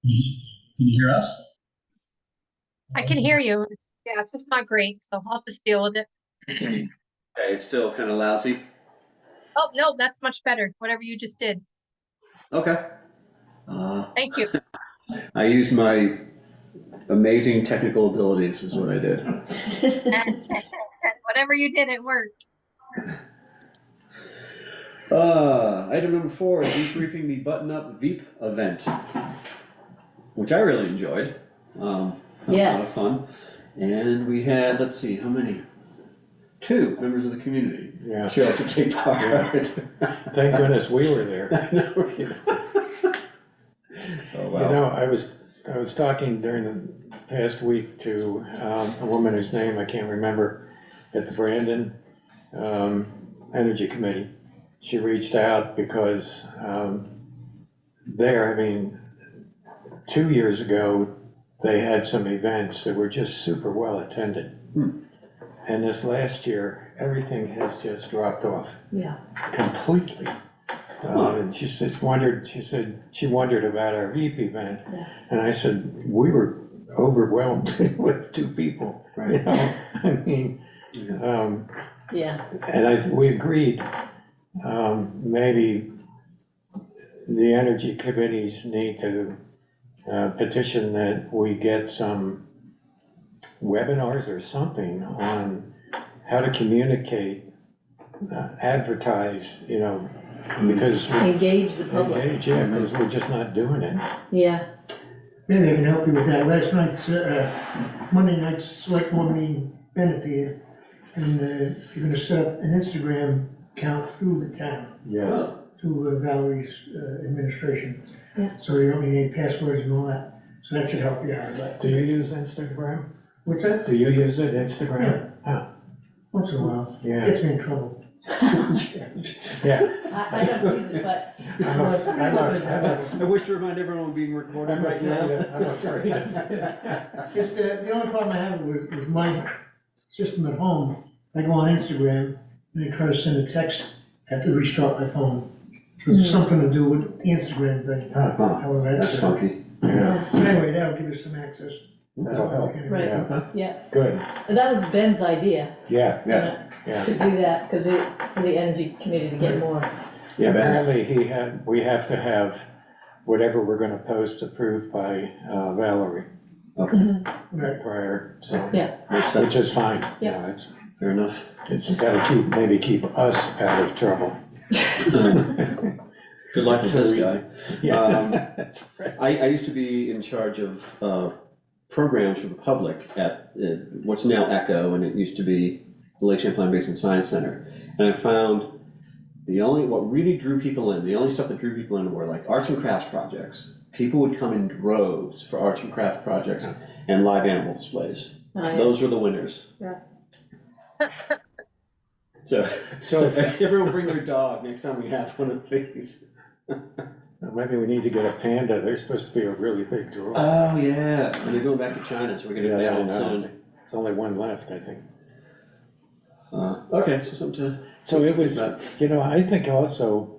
Can you hear us? I can hear you. Yeah, it's just not great, so I'll just deal with it. Okay, it's still kind of lousy. Oh, no, that's much better. Whatever you just did. Okay. Uh, Thank you. I used my amazing technical abilities, is what I did. Whatever you did, it worked. Item number 4 is debriefing the Button Up Veep event, which I really enjoyed. That was a lot of Yes. fun. And we had, let's see, how many? 2 members of the community Yeah. show up to take part. Yeah. Thank goodness we were there. Oh, You wow. know, I was talking during the past week to a woman whose name I can't remember at the Brandon Energy Committee. She reached out because there, I mean, 2 years ago, they had some events that were just super well attended. And this last year, everything has just dropped off Yeah. completely. And she said she wondered about our VEAP event. Yeah. And I said, we were overwhelmed with 2 people. Right. You know, I mean, Yeah. and we agreed, maybe the energy committees need to petition that we get some webinars or something on how to communicate, advertise, you know, because Engage the public. engage, yeah, because we're just not doing it. Yeah. Maybe they can help you with that. Last night's, Monday night's select board meeting, Ben appeared, and you're gonna set up an Instagram account through the town, Yes. through Valerie's administration. Yeah. So you don't need any passwords and all that, so that should help you out. But Do you use Instagram? what's that? Do you use it, Instagram? Huh. Once in a while, Yeah. gets me in trouble. Yeah. I don't use it, but I wish to remind everyone we're being recorded right now. I'm afraid. It's the only problem I have with my system at home. I go on Instagram and I try to send a text, I have to restart my phone. So it's something to do with the Instagram thing. Huh. However, That's funky. Yeah. But anyway, that'll give us some access. That'll help. Right. Yeah. yeah. Good. And that was Ben's idea. Yeah, Yeah. yeah. To do that, because for the energy committee to get more. Yeah, Ben. Apparently we have to have whatever we're gonna post approved by Valerie Okay, Right. prior, so, Yeah. makes which sense. is fine. Yeah. You know, Fair enough. it's gotta maybe keep us out of trouble. Good luck with this guy. Yeah. That's right. I used to be in charge of programs for the public at what's now Echo, and it used to be the Lake Champlain Basin Science Center. And I found what really drew people in, the only stuff that drew people in were like arts and crafts projects. People would come in droves for arts and craft projects and live animal displays. Oh, yeah. Those were the winners. Yeah. So everyone bring their dog next time we have one of these. Maybe we need to get a panda, they're supposed to be a really big draw. Oh, yeah, and they're going back to China, so we're gonna Yeah, get I that know. soon. There's only one left, I think. Okay, so something to. So it was, about- you know, I think also,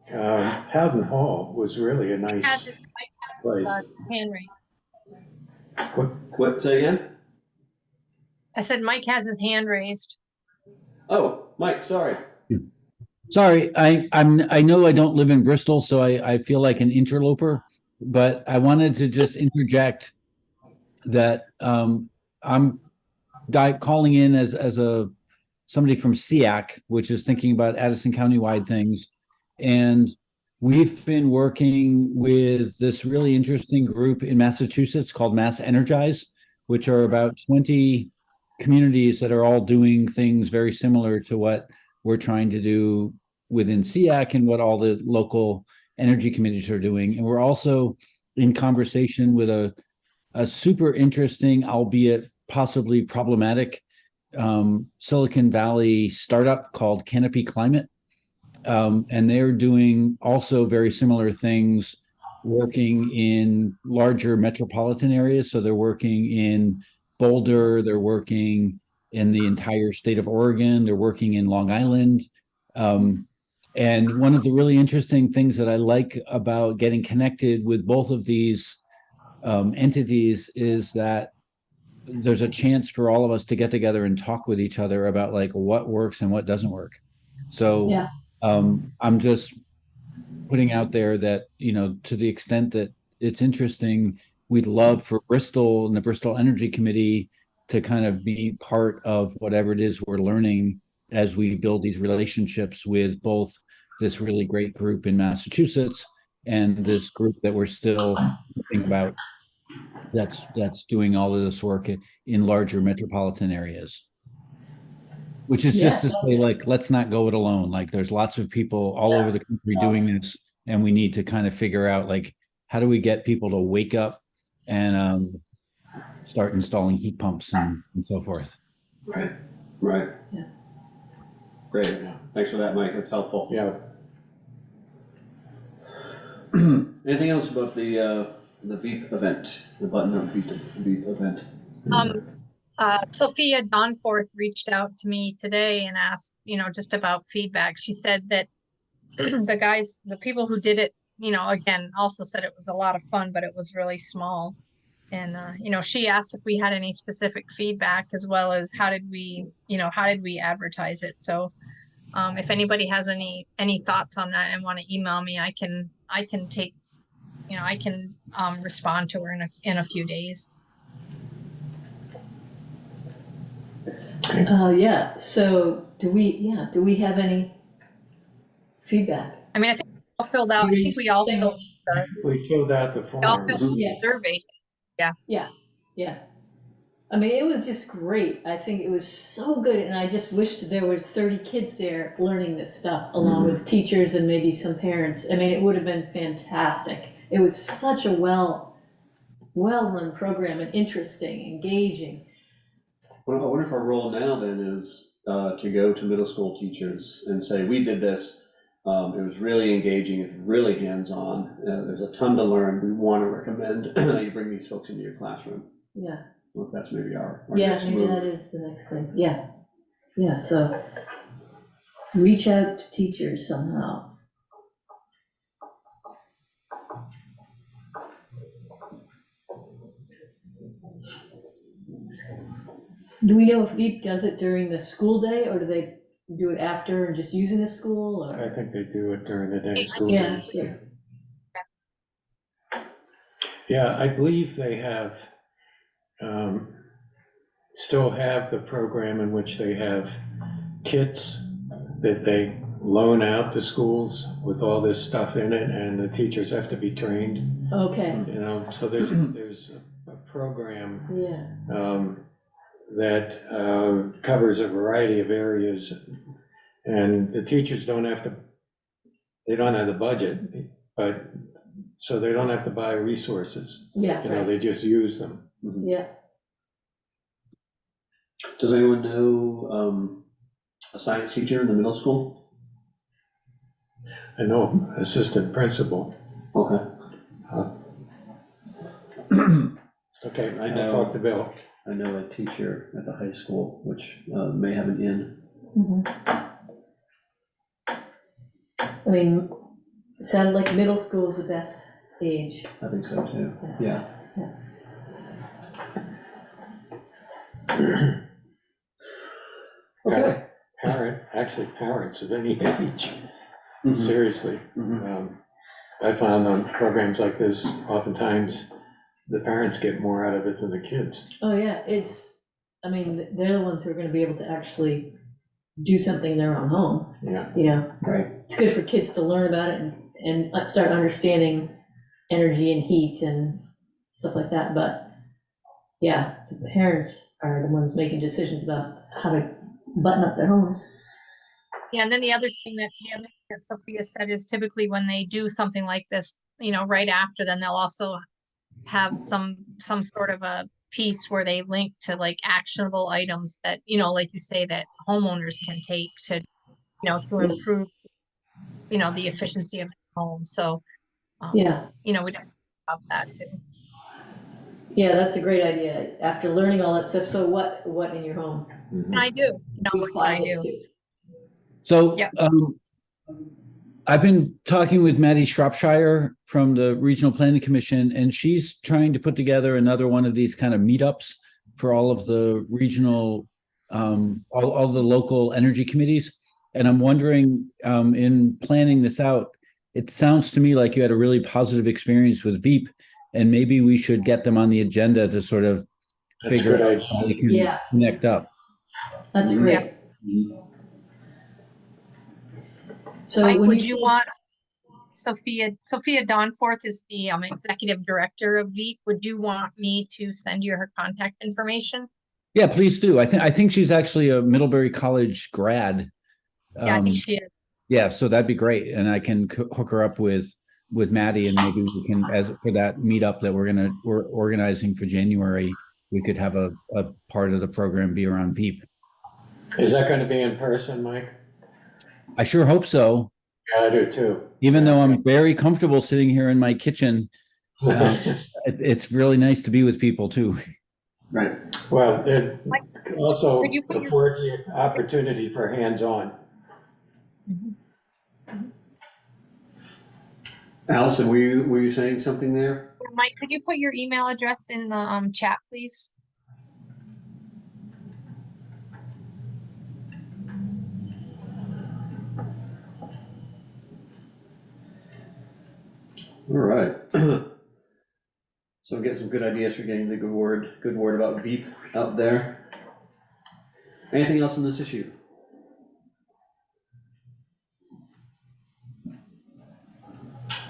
Howden Hall was really a Has nice his place. hand raised. What, say again? I said Mike has his hand raised. Oh, Mike, sorry. Sorry, I know I don't live in Bristol, so I feel like an interloper, but I wanted to just interject that I'm calling in as somebody from SEAC, which is thinking about Addison County-wide things. And we've been working with this really interesting group in Massachusetts called Mass Energize, which are about 20 communities that are all doing things very similar to what we're trying to do within SEAC and what all the local energy committees are doing. And we're also in conversation with a super interesting, albeit possibly problematic, Silicon Valley startup called Canopy Climate. And they're doing also very similar things, working in larger metropolitan areas. So they're working in Boulder, they're working in the entire state of Oregon, they're working in Long Island. And one of the really interesting things that I like about getting connected with both of these entities is that there's a chance for all of us to get together and talk with each other about like what works and what doesn't work. So Yeah. I'm just putting out there that, you know, to the extent that it's interesting, we'd love for Bristol and the Bristol Energy Committee to kind of be part of whatever it is we're learning as we build these relationships with both this really great group in Massachusetts and this group that we're still thinking about that's doing all of this work in larger metropolitan areas. Which is just to say, like, let's not go it alone. Like, there's lots of people all over the country doing this, and we need to kind of figure out, like, how do we get people to wake up and start installing heat pumps and so forth. Right. Yeah. Great. Thanks for that, Mike. That's helpful. Yeah, Anything else about the Veep event, the button-up Veep event? Sophia Donforth reached out to me today and asked, just about feedback. She said that the people who did it, again, also said it was a lot of fun, but it was really small. And, she asked if we had any specific feedback as well as how did we advertise it? So, if anybody has any thoughts on that and want to email me, I can take, I can respond to her in a few days. Yeah, so do we have any feedback? I mean, I think we all filled out, I think we all filled we filled out the form. the survey. Yeah. I mean, it was just great. I think it was so good, and I just wished there were 30 kids there learning this stuff, along with teachers and maybe some parents. I mean, it would have been fantastic. It was such a well-run program and interesting, engaging. I wonder if our role now then is to go to middle school teachers and say, we did this, it was really engaging, it's really hands-on, there's a ton to learn, we want to recommend that you bring these folks into your classroom. Yeah. Well, if that's maybe our Yeah, next maybe move. that is the next thing. Yeah, so reach out to teachers somehow. Do we know if Veep does it during the school day, or do they do it after and just using the school, or? I think they do it during the day school Yeah, days. yeah. Yeah, I believe they have, still have the program in which they have kits that they loan out to schools with all this stuff in it, and the teachers have to be trained, Okay, so there's a program yeah, that covers a variety of areas, and the teachers they don't have the budget, but, so they don't have to buy resources, yeah, right, they just use them. yeah. Does anyone know a science teacher in the middle school? I know assistant principal. Okay. Okay, I I'll know. talk to Bill. I know a teacher at the high school, which may have an in. Mhm. I mean, it sounded like middle school is the best age. I think so too, yeah. Okay. Parents of any age, Mhm. seriously. Mhm. I found on programs like this, oftentimes, the parents get more out of it than the kids. Oh, yeah, I mean, they're the ones who are gonna be able to actually do something in their own home, Yeah, Right. It's good for kids to learn about it and start understanding energy and heat and stuff like that, but yeah, the parents are the ones making decisions about how to button up their homes. Yeah, and then the other thing that Sophia said is typically when they do something like this, right after, then they'll also have some sort of a piece where they link to like actionable items that, like you say, that homeowners can take to, to improve, the efficiency of the home. So, Yeah, we don't talk about that too. yeah, that's a great idea, after learning all that stuff, so what in your home? And I do, what can I do? So Yep. I've been talking with Maddie Shropshire from the Regional Planning Commission, and she's trying to put together another one of these kind of meetups for all of the regional, all the local energy committees. And I'm wondering, in planning this out, it sounds to me like you had a really positive experience with Veep, and maybe we should get them on the agenda to sort of That's a figure good out how idea. they can Yeah. connect up. That's great. So Mike, when would you you say- want Sophia Donforth is the executive director of Veep. Would you want me to send you her contact information? Yeah, please do. I think she's actually a Middlebury College grad. Yeah, I think she is. Yeah, so that'd be great, and I can hook her up with Maddie, and maybe we can, as for that meetup that we're organizing for January, we could have a part of the program be around Veep. Is that gonna be in person, Mike? I sure hope so. Yeah, I do too. Even though I'm very comfortable sitting here in my kitchen, it's really nice to be with people too. Right. Well, it also Could you put your- affords the opportunity for hands-on. Allison, were you saying something there? Mike, could you put your email address in the chat, please? All right. So get some good ideas for getting the good word about Veep out there. Anything else on this issue?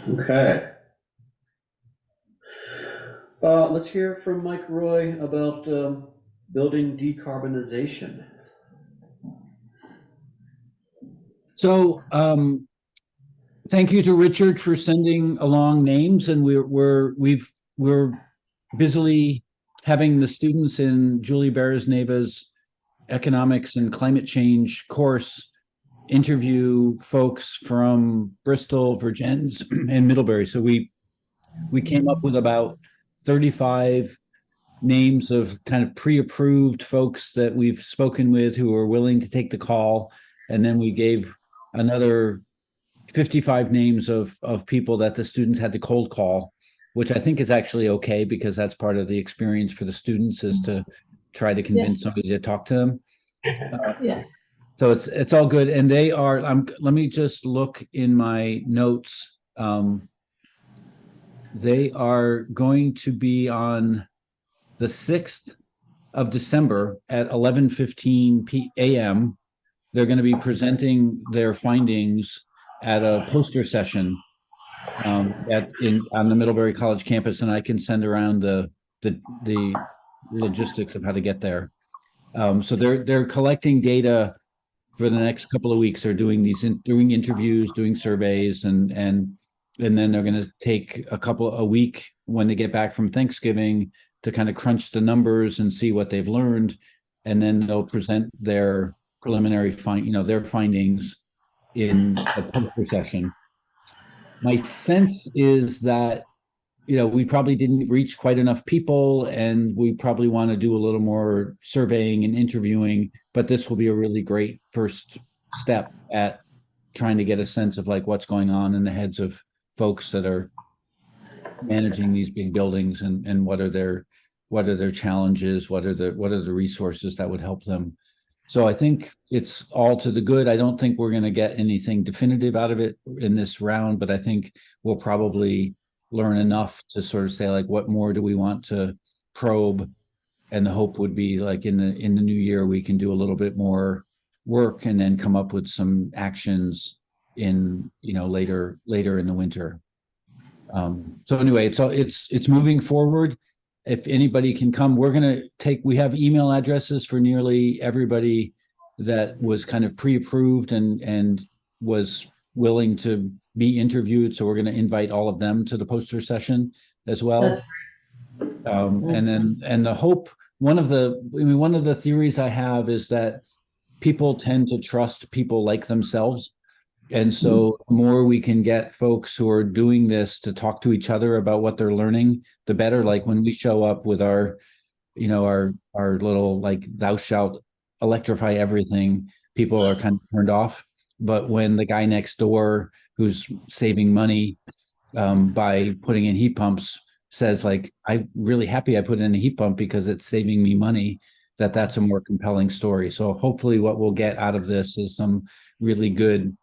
Okay. Let's hear from Mike Roy about building decarbonization. So, thank you to Richard for sending along names, and we're busily having the students in Julie Beresneva's economics and climate change course interview folks from Bristol, Virgins, and Middlebury. So we came up with about 35 names of kind of pre-approved folks that we've spoken with who are willing to take the call, and then we gave another 55 names of people that the students had to cold call, which I think is actually okay, because that's part of the experience for the students, is to try to convince somebody to talk to them. Yeah. So it's all good, and they are. Let me just look in my notes. They are going to be on the 6th of December at 11:15 a.m. They're going to be presenting their findings at a poster session on the Middlebury College campus, and I can send around the logistics of how to get there. So they're collecting data for the next couple of weeks. They're doing interviews, doing surveys, and then they're going to take a week when they get back from Thanksgiving to kind of crunch the numbers and see what they've learned, and then they'll present their preliminary their findings in a poster session. My sense is that we probably didn't reach quite enough people, and we probably want to do a little more surveying and interviewing, but this will be a really great first step at trying to get a sense of like what's going on in the heads of folks that are managing these big buildings, and what are their challenges, what are the resources that would help them. So I think it's all to the good. I don't think we're going to get anything definitive out of it in this round, but I think we'll probably learn enough to sort of say, like, what more do we want to probe? And the hope would be, like, in the new year, we can do a little bit more work and then come up with some actions in later in the winter. So anyway, it's moving forward. If anybody can come, we have email addresses for nearly everybody that was kind of pre-approved and was willing to be interviewed. So we're going to invite all of them to the poster session as well. That's And the hope, one of the theories I have is that people tend to trust people like themselves. And so the more we can get folks who are doing this to talk to each other about what they're learning, the better. Like when we show up with our little, like, thou shalt electrify everything, people are kind of turned off. But when the guy next door who's saving money by putting in heat pumps says like, I'm really happy I put in a heat pump because it's saving me money, that's a more compelling story. So hopefully what we'll get out of this is some really good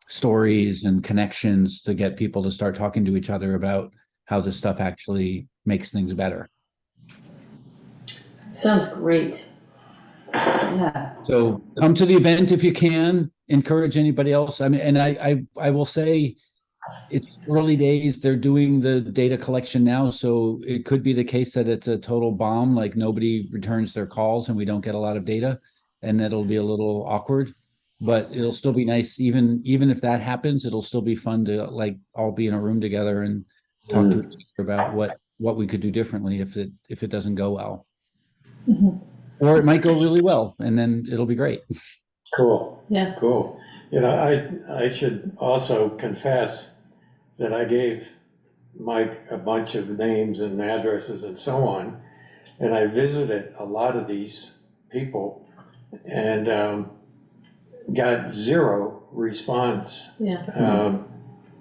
stories and connections to get people to start talking to each other about how this stuff actually makes things better. Sounds great. Yeah. So come to the event if you can. Encourage anybody else. I mean, and I will say, it's early days. They're doing the data collection now, so it could be the case that it's a total bomb, like nobody returns their calls and we don't get a lot of data, and that'll be a little awkward. But it'll still be nice, even if that happens, it'll still be fun to like all be in a room together and talk to each other about what we could do differently if it doesn't go well. Mhm. Or it might go really well, and then it'll be great. Cool, Yeah. cool. You know, I should also confess that I gave Mike a bunch of names and addresses and so on, and I visited a lot of these people and got zero response. Yeah.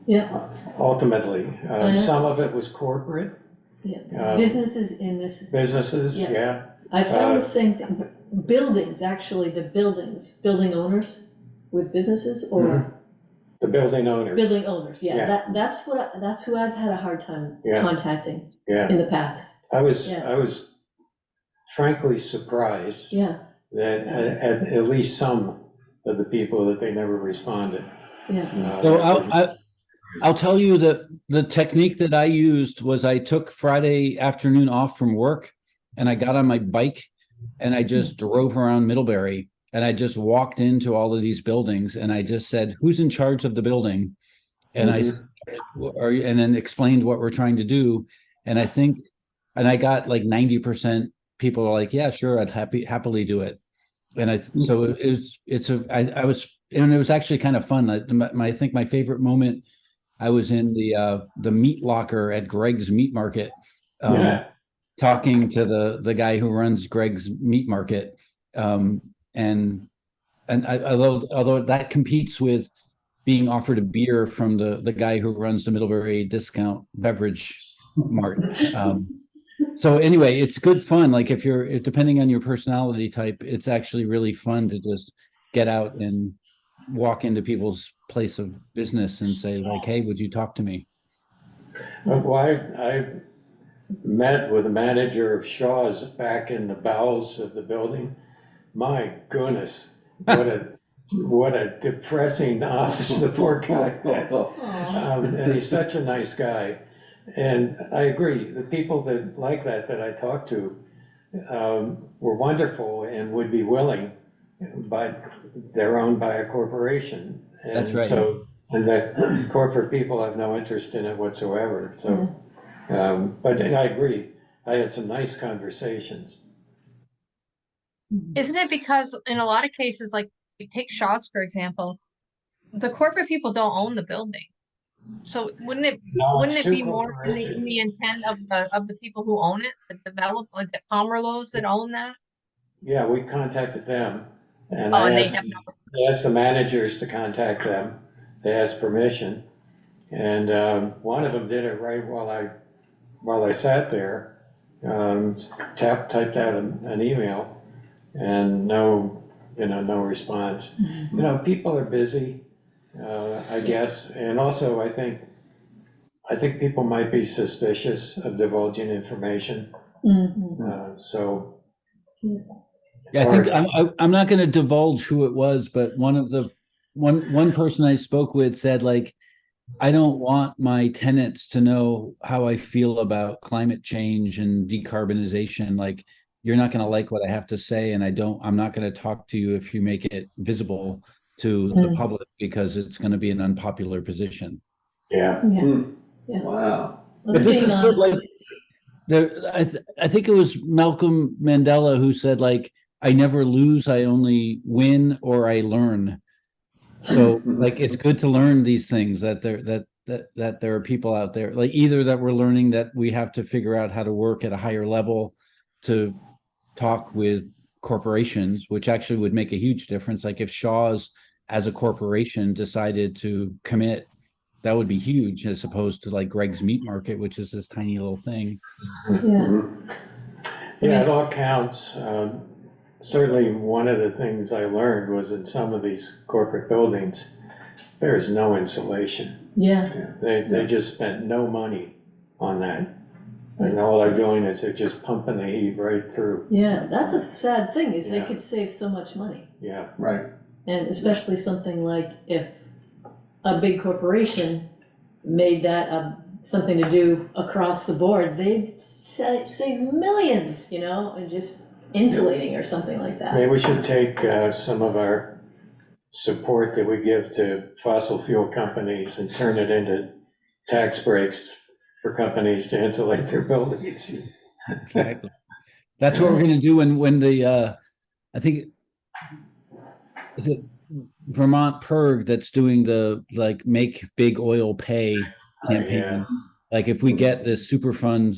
Yeah. Ultimately, Yeah. some of it was corporate Yeah. Businesses in this, businesses, Yeah. yeah. I found the same thing. Buildings, actually, building owners with businesses or Mhm. The building owners, building owners. Yeah, Yeah. that's who I've had a hard time Yeah. contacting yeah. in the past. I was Yeah. frankly surprised Yeah, that at least some of the people that they never responded. yeah. So I'll tell you that the technique that I used was I took Friday afternoon off from work and I got on my bike and I just drove around Middlebury and I just walked into all of these buildings and I just said, who's in charge of the building? And and then explained what we're trying to do. And I got like 90% people are like, yeah, sure, I'd happily do it. And so I was, and it was actually kind of fun. I think my favorite moment, I was in the meat locker at Greg's Meat Market, Yeah. talking to the guy who runs Greg's Meat Market, and although that competes with being offered a beer from the guy who runs the Middlebury Discount Beverage Mart. So anyway, it's good fun. Like if depending on your personality type, it's actually really fun to just get out and walk into people's place of business and say like, hey, would you talk to me? Well, I met with the manager of Shaw's back in the bowels of the building. My goodness, what a depressing office the poor guy has. And he's such a nice guy. And I agree, the people that like that I talked to were wonderful and would be willing, but they're owned by a corporation. That's right. And that corporate people have no interest in it whatsoever, so. But I agree, I had some nice conversations. Isn't it because in a lot of cases, like take Shaw's, for example, the corporate people don't own the building. So wouldn't it be more in the intent of the people who own it, the develop, is it Pomerlows that own that? Yeah, we contacted them and Oh, I and they asked, have no. I asked the managers to contact them. They asked permission. And one of them did it right while I sat there. Typed out an email and no response. You know, people are busy, I guess. And also I think people might be suspicious of divulging information. Mhm. So. Yeah, I think I'm not going to divulge who it was, but one person I spoke with said like, I don't want my tenants to know how I feel about climate change and decarbonization. Like, you're not going to like what I have to say, and I'm not going to talk to you if you make it visible to the public because it's going to be an unpopular position. Yeah. Yeah. Wow. But this is good. Like, I think it was Malcolm Mandela who said, like, I never lose, I only win or I learn. So like it's good to learn these things that there are people out there, like either that we're learning that we have to figure out how to work at a higher level to talk with corporations, which actually would make a huge difference. Like if Shaw's as a corporation decided to commit that would be huge as opposed to like Greg's Meat Market, which is this tiny little thing. Mhm. Yeah, it all counts. Certainly, one of the things I learned was in some of these corporate buildings, there is no insulation. Yeah, They just spent no money on that. And all they're doing is they're just pumping the heat right through. yeah, that's a sad thing, is they Yeah. could save so much money. Yeah, Right. And especially something like if a big corporation made that something to do across the board, they'd save millions, you know, and just insulating or something like that. maybe we should take some of our support that we give to fossil fuel companies and turn it into tax breaks for companies to insulate their buildings. Exactly. That's what we're gonna do when the I think, is it Vermont PERG that's doing the like Make Big Oil Pay campaign? Yeah. Like if we get this Superfund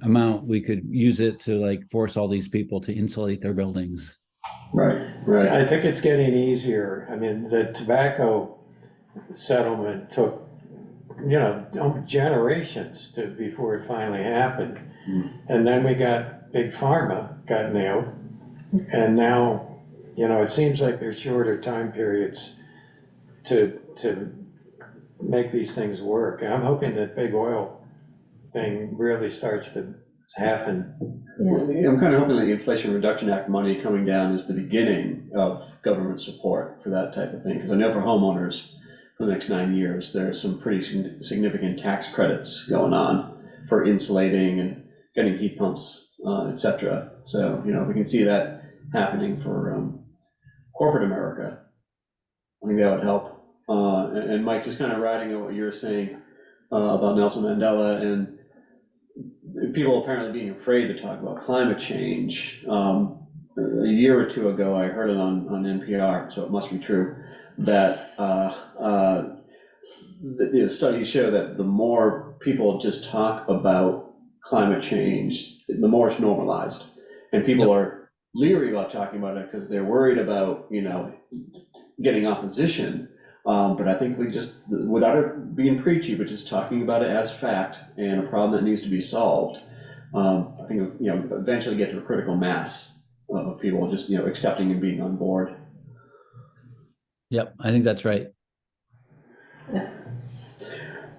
amount, we could use it to like force all these people to insulate their buildings. Right, right. I think it's getting easier. I mean, the tobacco settlement took, generations before it finally happened. And then we got Big Pharma got nailed. And now, it seems like there's shorter time periods to make these things work. And I'm hoping that big oil thing really starts to happen. Yeah. I'm kind of hoping that the Inflation Reduction Act money coming down is the beginning of government support for that type of thing. Because I know for homeowners, for the next 9 years, there's some pretty significant tax credits going on for insulating and getting heat pumps, et cetera. So, if we can see that happening for corporate America, I think that would help. And Mike, just kind of riding on what you were saying about Nelson Mandela and people apparently being afraid to talk about climate change. A year or two ago, I heard it on NPR, so it must be true, that the studies show that the more people just talk about climate change, the more it's normalized. And people are leery about talking about it because they're worried about, getting opposition. But I think we just, without it being preachy, but just talking about it as fact and a problem that needs to be solved, I think, eventually get to a critical mass of people just, accepting and being on board. Yep, I think that's right.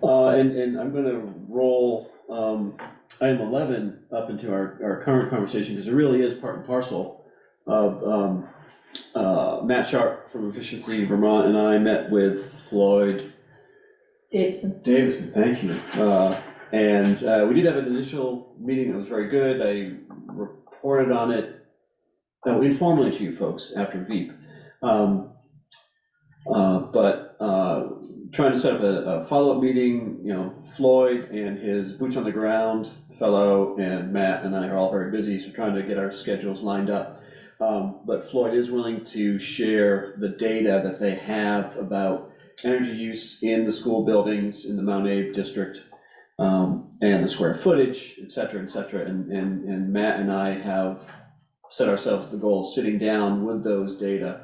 And I'm gonna roll item 11 up into our current conversation, because it really is part and parcel of Matt Sharp from Efficiency Vermont and I met with Floyd Davison, thank you. And we did have an initial meeting that was very good. I reported on it informally to you folks after Veep. But trying to set up a follow-up meeting, Floyd and his boots on the ground fellow and Matt and I are all very busy, so trying to get our schedules lined up. But Floyd is willing to share the data that they have about energy use in the school buildings in the Mount Abe district, and the square footage, et cetera, et cetera. And Matt and I have set ourselves the goal of sitting down with those data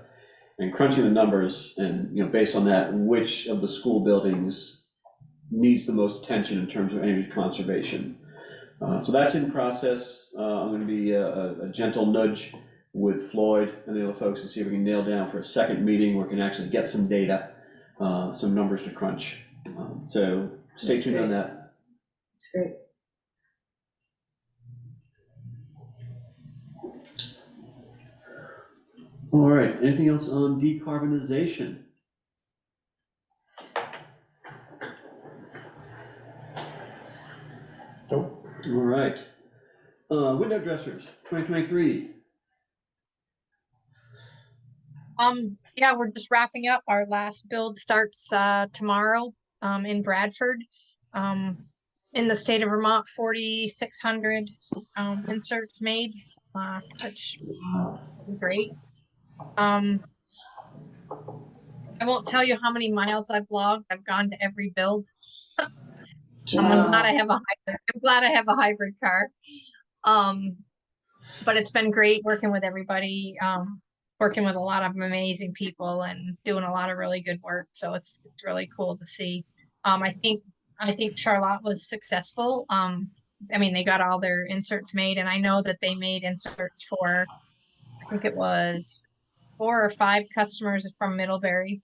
and crunching the numbers, and based on that, which of the school buildings needs the most attention in terms of energy conservation. So that's in process. I'm going to be a gentle nudge with Floyd and the other folks to see if we can nail down for a second meeting where we can actually get some data, some numbers to crunch. So stay tuned on that. That's great. All right, anything else on decarbonization? Nope. All right. Window dressers, 2023. Yeah, we're just wrapping up. Our last build starts tomorrow in Bradford. In the state of Vermont, 4,600 inserts made, which is great. I won't tell you how many miles I've logged. I've gone to every build. I'm glad I have a hybrid. I'm glad I have a hybrid car. But it's been great working with everybody, working with a lot of amazing people and doing a lot of really good work. So it's really cool to see. I think Charlotte was successful. I mean, they got all their inserts made, and I know that they made inserts for, I think it was 4 or 5 customers from Middlebury.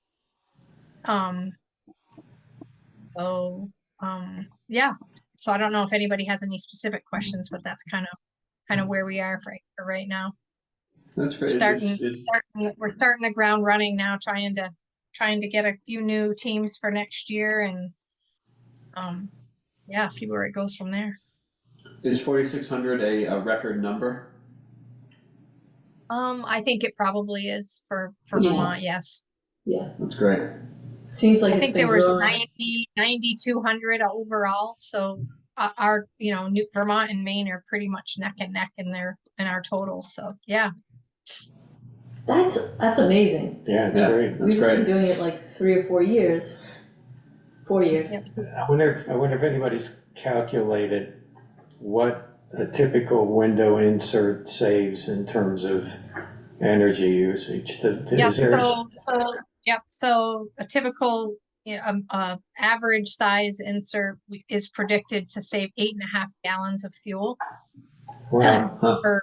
Um, so, yeah. So I don't know if anybody has any specific questions, but that's kind of where we are for right now. That's great. We're starting the ground running now, trying to get a few new teams for next year, and yeah, see where it goes from there. Is 4,600 a record number? I think it probably is for Yeah. Vermont, yes. Yeah, That's great. seems like I it's think been there was growing. 9,200 overall, so our, New Vermont and Maine are pretty much neck and neck in our total, so yeah. That's amazing. Yeah, it's Yeah. great. That's We've just been great. doing it like 3 or 4 years. 4 years. Yep. I wonder if anybody's calculated what a typical window insert saves in terms of energy usage. Yep, Is there? so a typical, average size insert is predicted to save 8.5 gallons of fuel Wow, Huh. per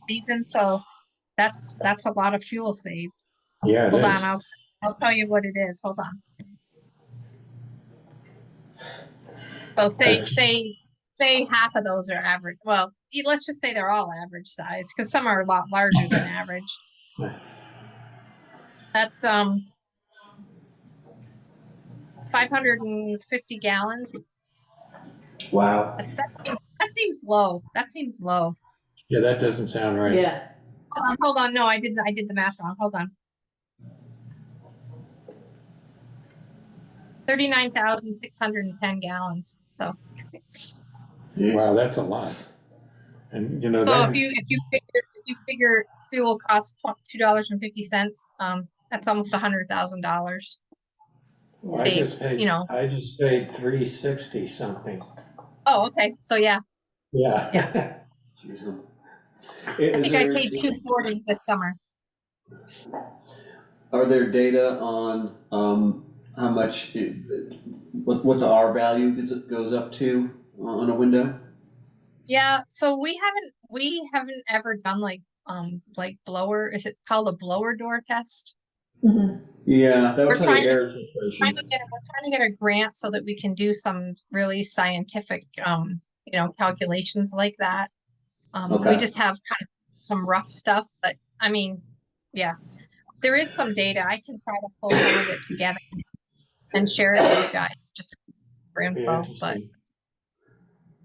season, so that's a lot of fuel saved. yeah, it Hold is. on, I'll tell you what it is. Hold on. So say half of those are average. Well, let's just say they're all average size, because some are a lot larger than average. That's 550 gallons. Wow. That seems low. That seems low. Yeah, that doesn't sound right. Yeah, Hold on. No, I did the math wrong. Hold on. 39,610 gallons. So Wow, that's a lot. And so that, if you figure fuel costs $2.50, that's almost $100,000. I just saved, paid, I just paid 360 something. Oh, okay. So yeah, Yeah. Jeez. I think I paid $240 this summer. Are there data on how much what the R value goes up to on a window? Yeah, so we haven't ever done like blower. Is it called a blower door test? mhm, Yeah, that would We're tell you trying to air we're filtration. trying to get a grant so that we can do some really scientific calculations like that. We Okay. just have kind of some rough stuff, but I mean, yeah, there is some data. I can try to pull some of it together and share it with you guys just for That'd be info, but interesting.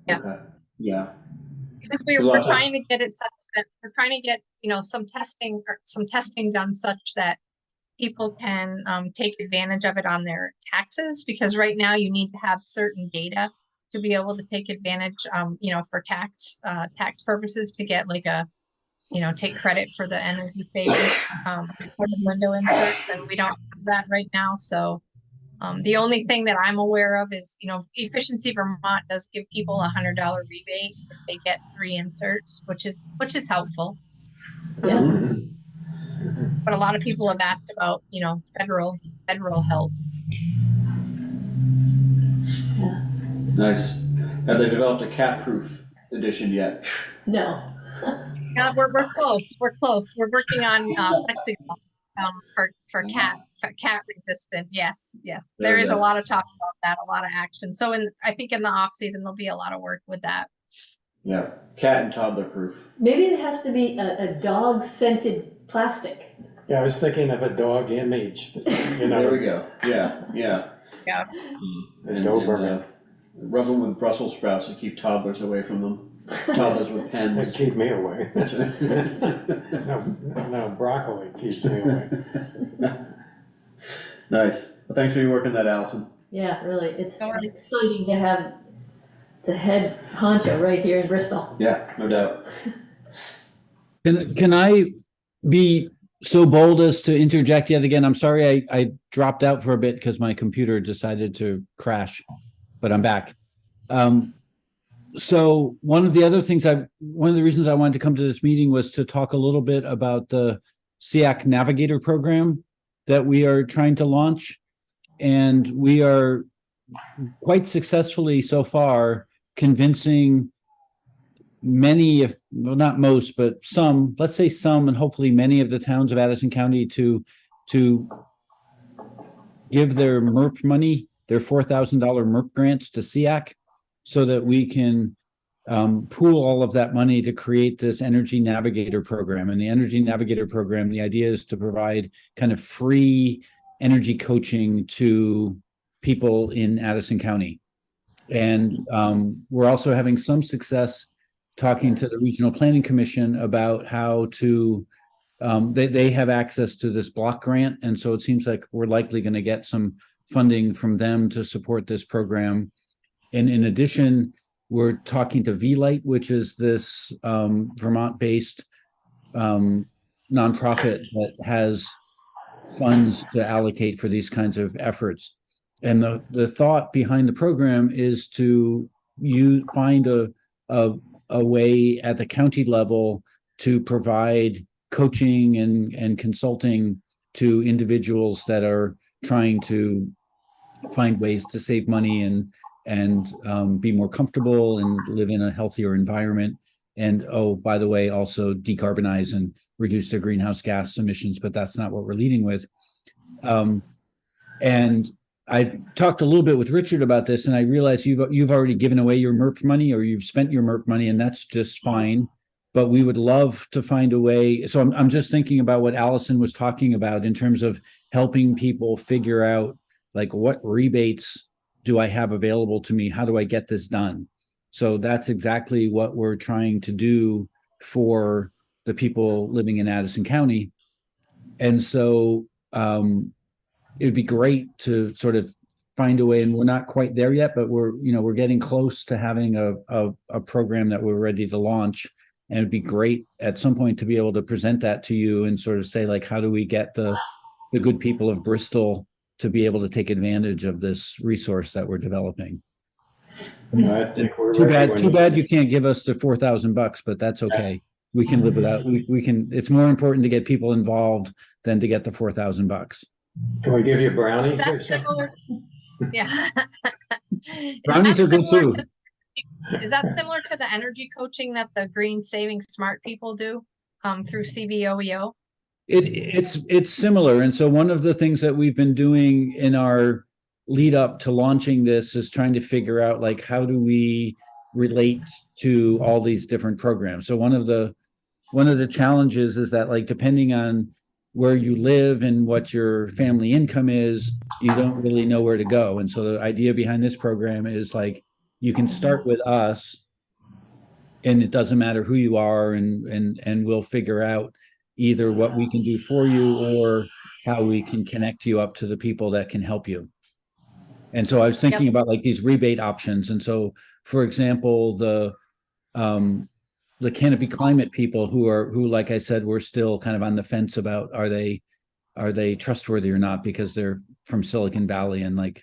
yeah. Okay. Yeah. Because A we're lot of trying to get it such that we're trying to get, some testing done such that people can take advantage of it on their taxes, because right now you need to have certain data to be able to take advantage, for tax purposes, to get like take credit for the energy savings for the window inserts, and we don't have that right now. So the only thing that I'm aware of is, Efficiency Vermont does give people $100 rebate if they get 3 inserts, which is helpful. yeah. But a lot of people have asked about, federal help. Nice. Have they developed a cat-proof edition yet? No, Yeah, we're close. We're close. We're working on plexiglass for cat resistant. Yes. There is a lot of talk about that, a lot of action. So I think in the off season there'll be a lot of work with that. Yeah, cat and toddler proof. maybe it has to be a dog scented plastic. Yeah, I was thinking of a dog image, There we go. Yeah. Yeah. And Doberman. rub them with Brussels sprouts to keep toddlers away from them. Toddlers with That pens. keep me away. That's right. No, broccoli keeps me away. Nice. Well, thanks for your work on that, Allison. Yeah, really, it's No worries. exciting to have the head honcho right here in Bristol. Yeah, no doubt. Can I be so bold as to interject yet again? I'm sorry I dropped out for a bit because my computer decided to crash, but I'm back. So one of the reasons I wanted to come to this meeting was to talk a little bit about the SEAC Navigator program that we are trying to launch. And we are quite successfully so far convincing many, if well, not most, but some, let's say some, and hopefully many of the towns of Addison County to give their MERP money, their $4,000 MERP grants to SEAC, so that we can pool all of that money to create this Energy Navigator program. And the Energy Navigator program, the idea is to provide kind of free energy coaching to people in Addison County. And we're also having some success talking to the Regional Planning Commission about how to, they have access to this block grant. And so it seems like we're likely going to get some funding from them to support this program. And in addition, we're talking to V-Light, which is this Vermont-based nonprofit that has funds to allocate for these kinds of efforts. And the thought behind the program is to find a way at the county level to provide coaching and consulting to individuals that are trying to find ways to save money and be more comfortable and live in a healthier environment. And oh, by the way, also decarbonize and reduce their greenhouse gas emissions, but that's not what we're leading with. And I talked a little bit with Richard about this, and I realized you've already given away your MERP money, or you've spent your MERP money, and that's just fine. But we would love to find a way. So I'm just thinking about what Allison was talking about in terms of helping people figure out, like, what rebates do I have available to me? How do I get this done? So that's exactly what we're trying to do for the people living in Addison County. And so it'd be great to sort of find a way, and we're not quite there yet, but we're getting close to having a program that we're ready to launch. And it'd be great at some point to be able to present that to you and sort of say, like, how do we get the good people of Bristol to be able to take advantage of this resource that we're developing? I think we're Too bad you can't give us the $4,000, but that's okay. We can live without. We can. It's more important to get people involved than to get the $4,000. Can we give you brownies? Is that similar? Yeah. Brownies are good too. Is that similar to the energy coaching that the Green Saving Smart people do through CVOEO? It's similar. And so one of the things that we've been doing in our lead up to launching this is trying to figure out, like, how do we relate to all these different programs? So one of the challenges is that, like, depending on where you live and what your family income is, you don't really know where to go. And so the idea behind this program is, like, you can start with us, and it doesn't matter who you are, and we'll figure out either what we can do for you or how we can connect you up to the people that can help you. And so I was thinking about, like, these rebate options. And so, for example, the Canopy Climate people who, like I said, we're still kind of on the fence about, are they trustworthy or not, because they're from Silicon Valley, and, like,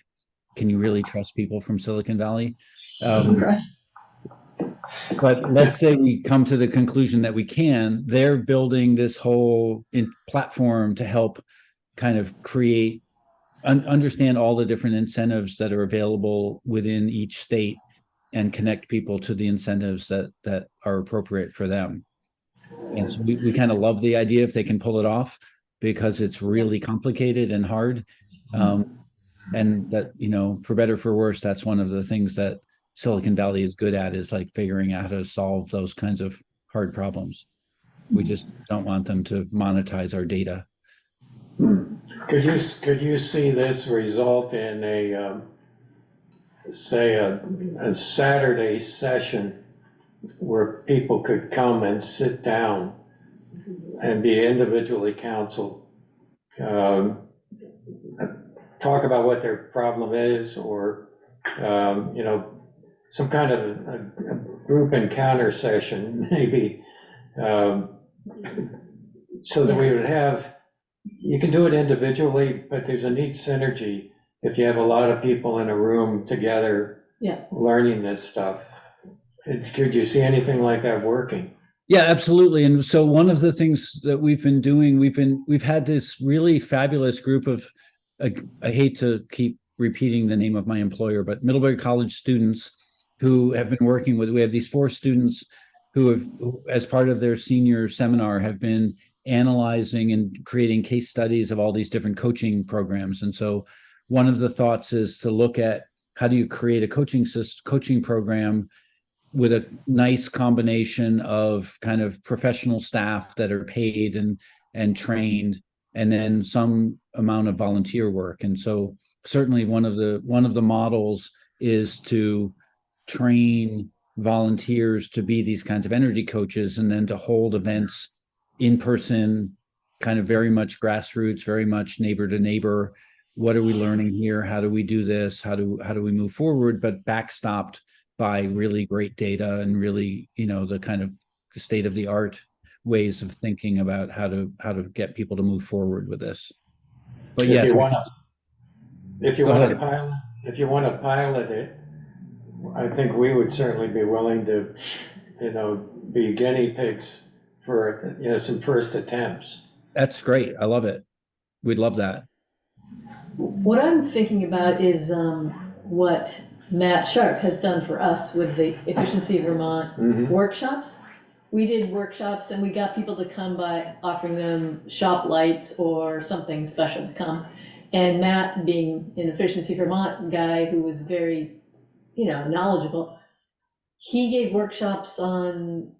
can you really trust people from Silicon Valley? Right. But let's say we come to the conclusion that we can. They're building this whole platform to help kind of create, understand all the different incentives that are available within each state and connect people to the incentives that are appropriate for them. And so we kind of love the idea if they can pull it off, because it's really complicated and hard. And that, for better, for worse, that's one of the things that Silicon Valley is good at, is, like, figuring out how to solve those kinds of hard problems. We just don't want them to monetize our data. Could you see this result in a Saturday session where people could come and sit down and be individually counseled, talk about what their problem is, or some kind of a group encounter session, maybe, so that we would have, you can do it individually, but there's a neat synergy if you have a lot of people in a room together, learning this stuff. Could you see anything like that working? Yeah, absolutely. And so one of the things that we've been doing, we've had this really fabulous group of, I hate to keep repeating the name of my employer, but Middlebury College students who have been working with, we have these 4 students who have, as part of their senior seminar, have been analyzing and creating case studies of all these different coaching programs. And so one of the thoughts is to look at how do you create a coaching program with a nice combination of kind of professional staff that are paid and trained, and then some amount of volunteer work. And so certainly one of the models is to train volunteers to be these kinds of energy coaches, and then to hold events in person, kind of very much grassroots, very much neighbor to neighbor. What are we learning here? How do we do this? How do we move forward? But backstopped by really great data and really, the kind of state of the art ways of thinking about how to get people to move forward with this. But yes, if you want to pilot it, I think we would certainly be willing to, be guinea pigs for, some first attempts. That's great. I love it. We'd love that. What I'm thinking about is what Matt Sharp has done for us with the Efficiency Vermont workshops. We did workshops and we got people to come by offering them shop lights or something special to come. And Matt, being an Efficiency Vermont guy who was very, knowledgeable, he gave workshops on,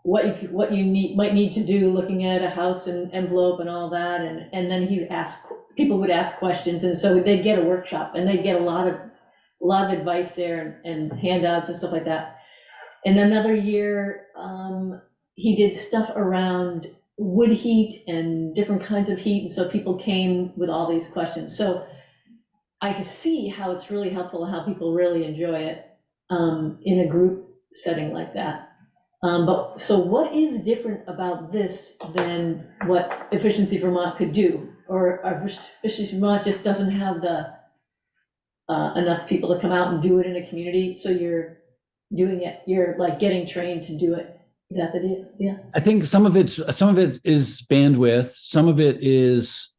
what you might need to do, looking at a house and envelope and all that. And then people would ask questions. And so they'd get a workshop and they'd get a lot of advice there and handouts and stuff like that. And another year, he did stuff around wood heat and different kinds of heat. And so people came with all these questions. So I can see how it's really helpful, how people really enjoy it in a group setting like that. So what is different about this than what Efficiency Vermont could do? Or Efficiency Vermont just doesn't have the enough people to come out and do it in a community, so you're doing it, you're like getting trained to do it. Is that the deal? Yeah. I think some of it is bandwidth. Some of it is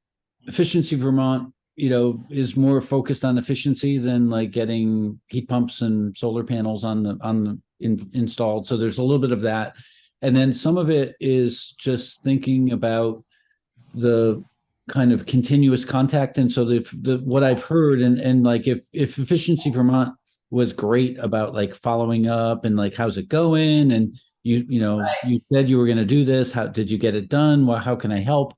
Efficiency Vermont, is more focused on efficiency than like getting heat pumps and solar panels installed. So there's a little bit of that. And then some of it is just thinking about the kind of continuous contact. And so what I've heard and like if Efficiency Vermont was great about like following up and like, how's it going? And Right. you said you were going to do this. How did you get it done? Well, how can I help?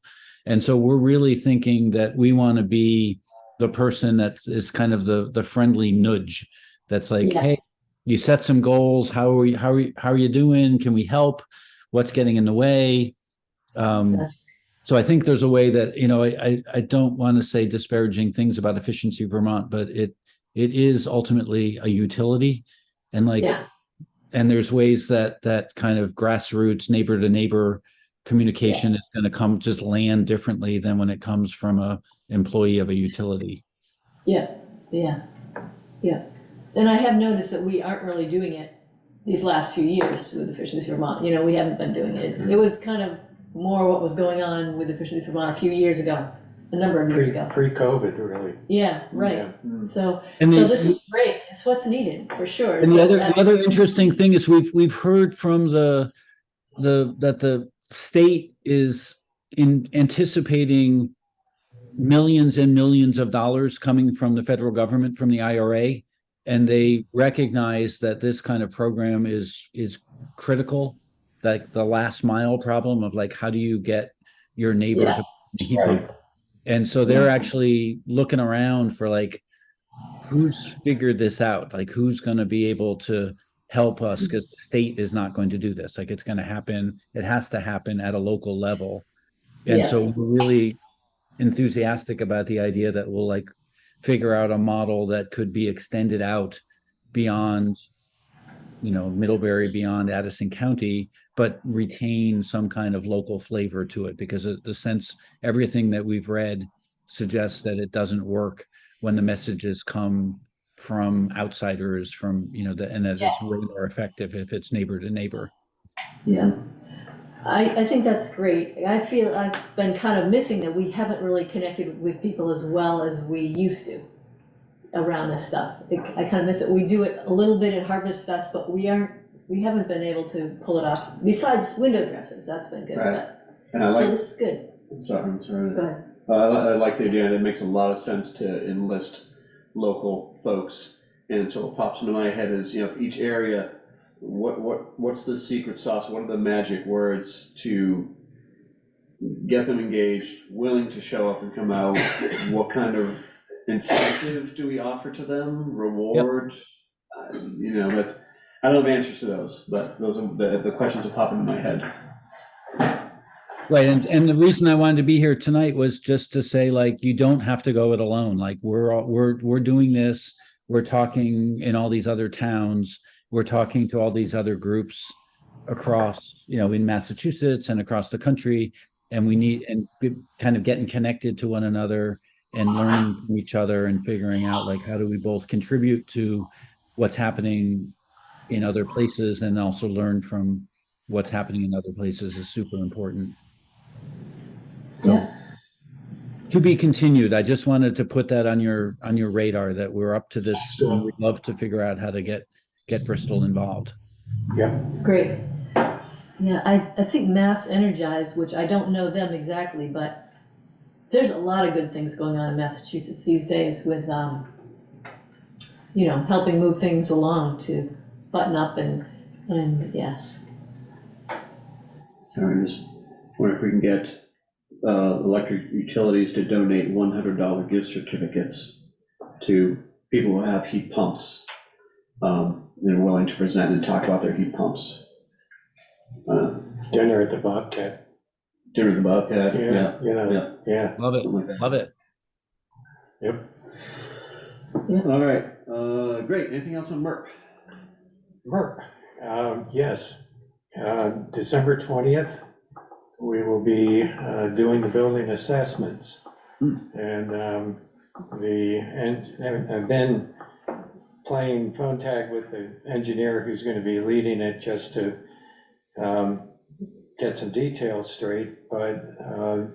And so we're really thinking that we want to be the person that is kind of the friendly nudge. That's like, Yeah. hey, you set some goals. How are you doing? Can we help? What's getting in the way? So I think there's a way that, I don't want to say disparaging things about Efficiency Vermont, but it is ultimately a utility. And like, Yeah. and there's ways that kind of grassroots neighbor to neighbor communication is going to just land differently than when it comes from a employee of a utility. Yeah. And I have noticed that we aren't really doing it these last few years with Efficiency Vermont. We haven't been doing it. It was kind of more what was going on with Efficiency Vermont a few years ago, a number of years ago. Pre-COVID, really. Yeah, right. Yeah. So And this is great. It's what's needed for sure. And the other interesting thing is we've heard from that the state is anticipating millions and millions of dollars coming from the federal government, from the IRA, and they recognize that this kind of program is critical, like the last mile problem of like, how do you get your neighbor to heat pump? And so they're actually looking around for like, who's figured this out? Like, who's going to be able to help us? Because the state is not going to do this. Like, it's going to happen. It has to happen at a local level. And so we're really enthusiastic about the idea that we'll like figure out a model that could be extended out beyond, Middlebury, beyond Addison County, but retain some kind of local flavor to it, because the sense, everything that we've read suggests that it doesn't work when the messages come from outsiders, from, and that it's way more effective if it's neighbor to neighbor. Yeah. I think that's great. I feel I've been kind of missing that we haven't really connected with people as well as we used to. around this stuff. I kind of miss it. We do it a little bit at Harvest Fest, but we haven't been able to pull it off. Besides window dressers, that's been good, Right. but, And I so like, this is good. I'm sorry. Go ahead. I like the idea, and it makes a lot of sense to enlist local folks. And so what pops into my head is, for each area, what's the secret sauce? What are the magic words to get them engaged, willing to show up and come out? What kind of incentive do we offer to them? Reward? That's, I don't have answers to those, but those are the questions that pop into my head. Right, and the reason I wanted to be here tonight was just to say, like, you don't have to go it alone. Like, we're doing this. We're talking in all these other towns. We're talking to all these other groups across, in Massachusetts and across the country. And we need kind of getting connected to one another and learning from each other and figuring out, like, how do we both contribute to what's happening in other places and also learn from what's happening in other places is super important. So, Yeah. to be continued. I just wanted to put that on your radar that we're up to this. Sure. And we'd love to figure out how to get Bristol involved. Yeah, Great. Yeah, I think Mass Energized, which I don't know them exactly, but there's a lot of good things going on in Massachusetts these days with, helping move things along to button up and yeah. Sorry, I just wonder if we can get electric utilities to donate $100 gift certificates to people who have heat pumps. They're willing to present and talk about their heat pumps. dinner at the Bobcat. Dinner at the Bobcat, yeah. Yeah, Love it. Something like that. Love it. yep. All right, great. Anything else on MERP? Mark, yes, December 20th, we will be doing the building assessments. And I've been playing phone tag with the engineer who's going to be leading it just to get some details straight, but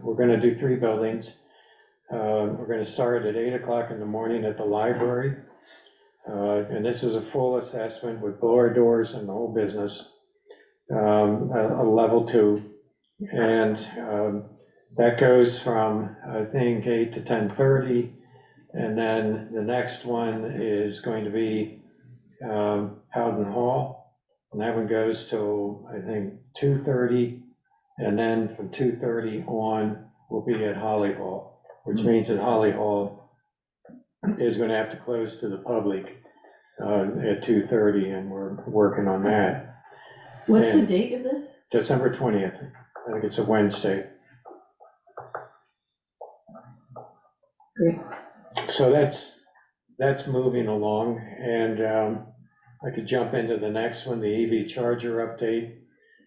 we're going to do 3 buildings. We're going to start at 8 o'clock in the morning at the library. And this is a full assessment with blower doors and the whole business, a level 2. And that goes from, I think, 8 to 10:30. And then the next one is going to be Howden Hall. And that one goes till, I think, 2:30. And then from 2:30 on, we'll be at Holly Hall, which means that Holly Hall is going to have to close to the public at 2:30, and we're working on that. What's the And date of this? December 20th, I think it's a Wednesday. Great. So that's moving along, and I could jump into the next one, the EV charger update.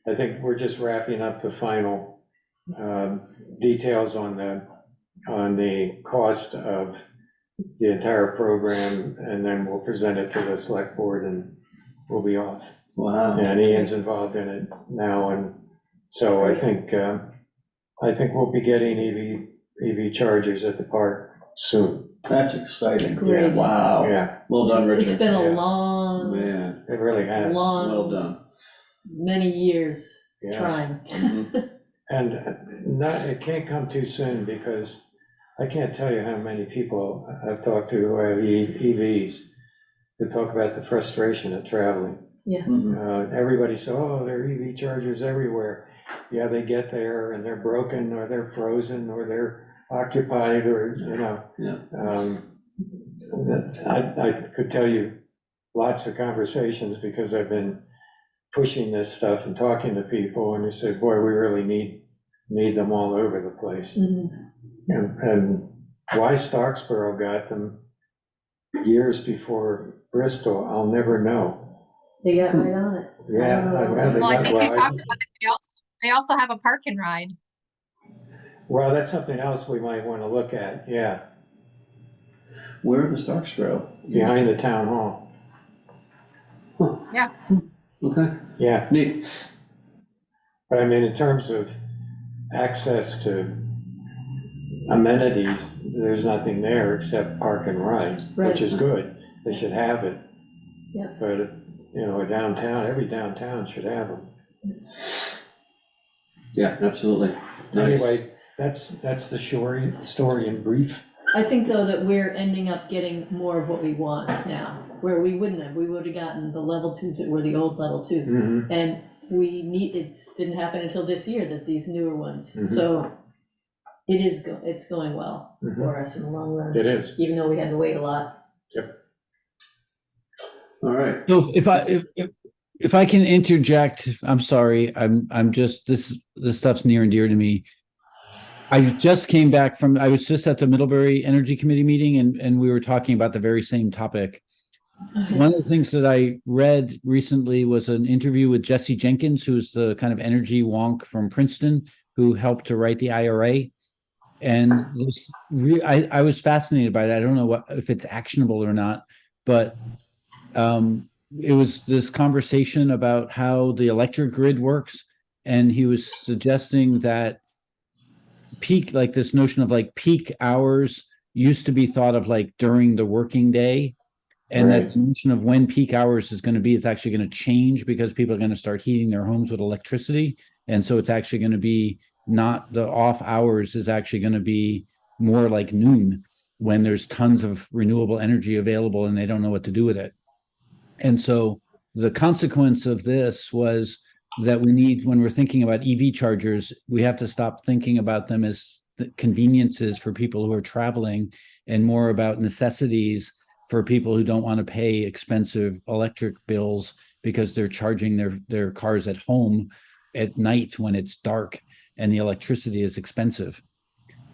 I think we're just wrapping up the final details on the cost of the entire program, and then we'll present it to the select board and we'll be off. Wow. And Ian's involved in it now, and so I think we'll be getting EV chargers at the park soon. That's exciting. Great. Wow. Yeah, Well done, Richard. It's been a Yeah. long, Man, it really has. well done. many years Yeah. trying. Mhm. And it can't come too soon, because I can't tell you how many people I've talked to who have EVs who talk about the frustration of traveling. Mhm. Everybody says, oh, there are EV chargers everywhere. Yeah, they get there and they're broken, or they're frozen, or they're occupied, or, Yeah. I could tell you lots of conversations, because I've been pushing this stuff and talking to people, and they say, boy, we really need them all over the place. Mhm. And why Stocksboro got them years before Bristol, I'll never know. They got right on it. Yeah. Well, I think you talked about it. They also have a park and ride. Well, that's something else we might want to look at, yeah, Where are the Stocksboro? behind the town hall, Okay, yeah. neat. But I mean, in terms of access to amenities, there's nothing there except park and ride, Right. which is good. They should have it. Yeah. But, you know, a downtown, every downtown should have them. Yeah, absolutely. Nice. Anyway, that's the story in brief. I think though that we're ending up getting more of what we want now, where we wouldn't have, we would have gotten the level twos that were the old level twos. Mhm. And it didn't happen until this year that these newer ones, Mhm. so it's going well Mhm. for us in the long run, It is. even though we had to wait a lot. All right. So if I can interject, I'm sorry, I'm just, this stuff's near and dear to me. I just came back I was just at the Middlebury Energy Committee meeting, and we were talking about the very same topic. One of the things that I read recently was an interview with Jesse Jenkins, who's the kind of energy wonk from Princeton, who helped to write the IRA. And I was fascinated by it. I don't know if it's actionable or not, but it was this conversation about how the electric grid works. And he was suggesting that like this notion of like peak hours used to be thought of like during the working day. And Right. that the notion of when peak hours is going to be, it's actually going to change because people are going to start heating their homes with electricity. And so it's actually going to be not the off hours is actually going to be more like noon when there's tons of renewable energy available and they don't know what to do with it. And so the consequence of this was that when we're thinking about EV chargers, we have to stop thinking about them as conveniences for people who are traveling and more about necessities for people who don't want to pay expensive electric bills because they're charging their cars at home at night when it's dark and the electricity is expensive.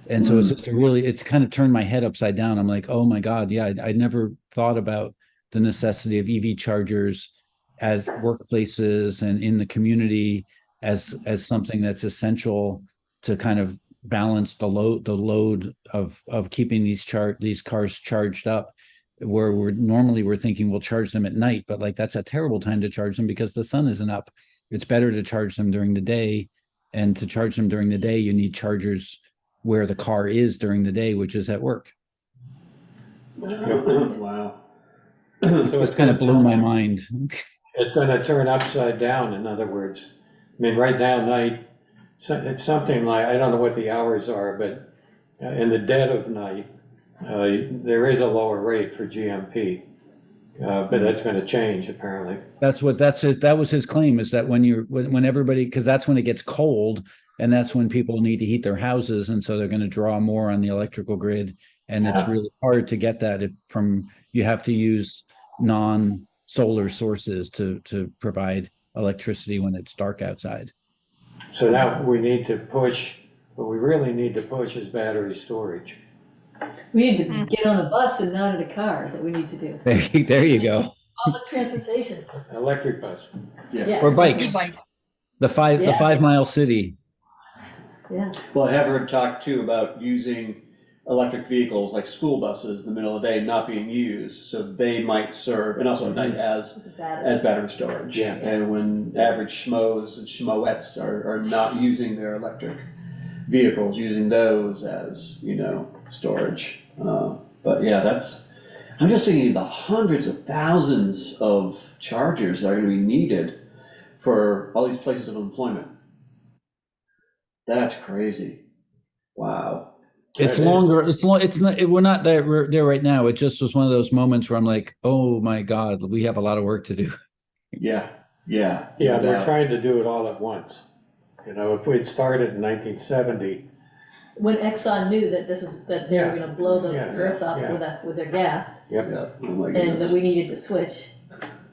And so it's just it's kind of turned my head upside down. I'm like, oh my God, yeah, I never thought about the necessity of EV chargers as workplaces and in the community as something that's essential to kind of balance the load of keeping these cars charged up, where we're thinking we'll charge them at night, but like that's a terrible time to charge them because the sun isn't up. It's better to charge them during the day, and to charge them during the day, you need chargers where the car is during the day, which is at work. Wow. So It's kind of blew my mind. It's going to turn upside down, in other words. I mean, right now, night, it's something like, I don't know what the hours are, but in the dead of night, there is a lower rate for GMP, but that's going to change apparently. That was his claim, is that when everybody, because that's when it gets cold and that's when people need to heat their houses, and so they're going to draw more on the electrical grid, and it's really hard to get that you have to use non-solar sources to provide electricity when it's dark outside. So now we need to push, what we really need to push is battery storage. We need to get on a bus and not in a car, is what we need to do. There you go. Public transportation. Electric bus. Yeah. Or bikes. E-bike. The 5 mile city. Yeah. Well, I have heard talk too about using electric vehicles like school buses in the middle of the day not being used, so they might serve, and also at night as battery storage. Yeah. And when average schmoes and schmoettes are not using their electric vehicles, using those as, storage. But yeah, I'm just thinking the hundreds of thousands of chargers that are gonna be needed for all these places of employment. That's crazy. Wow. It's longer. It's not. We're not there right now. It just was one of those moments where I'm like, oh my God, we have a lot of work to do. Yeah. We're trying to do it all at once. If we'd started in 1970. When Exxon knew that they were gonna blow the earth up with their gas. Yep. Yeah. Oh my And goodness. that we needed to switch,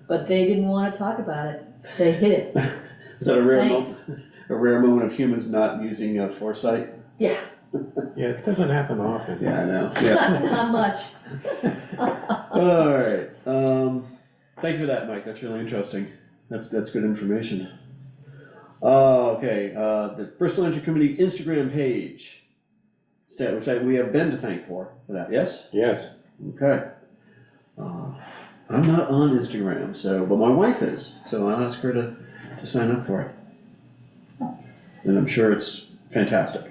but they didn't wanna talk about it. They hid it. Is that a rare Thanks. moment? A rare moment of humans not using foresight? Yeah, Yeah, it doesn't happen often. Yeah, I know. Yeah. not much. All right. Thank you for that, Mike. That's really interesting. That's good information. Okay. The Bristol Energy Committee Instagram page. Which we have Ben to thank for that. Yes. Yes. Okay. I'm not on Instagram, but my wife is, so I'll ask her to sign up for it. And I'm sure it's fantastic.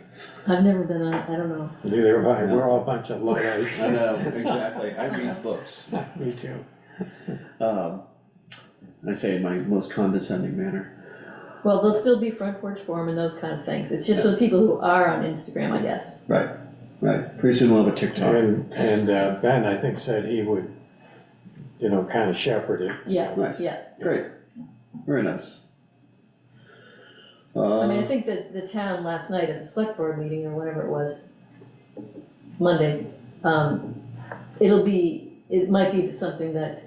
I've never been on, I don't know. Neither have I, we're all a bunch of Luddites. I know, exactly. I read books. Me too. I say in my most condescending manner. Well, there'll still be front porch forum and those kind of things. It's just for the people who are on Instagram, I guess. Right, right. Pretty soon we'll have a TikTok. And Ben, I think, said he would, kind of shepherd it. Yeah, Nice. yeah. Great, very nice. I mean, I think that the town last night at the select board meeting or whatever it was, Monday, it might be something that,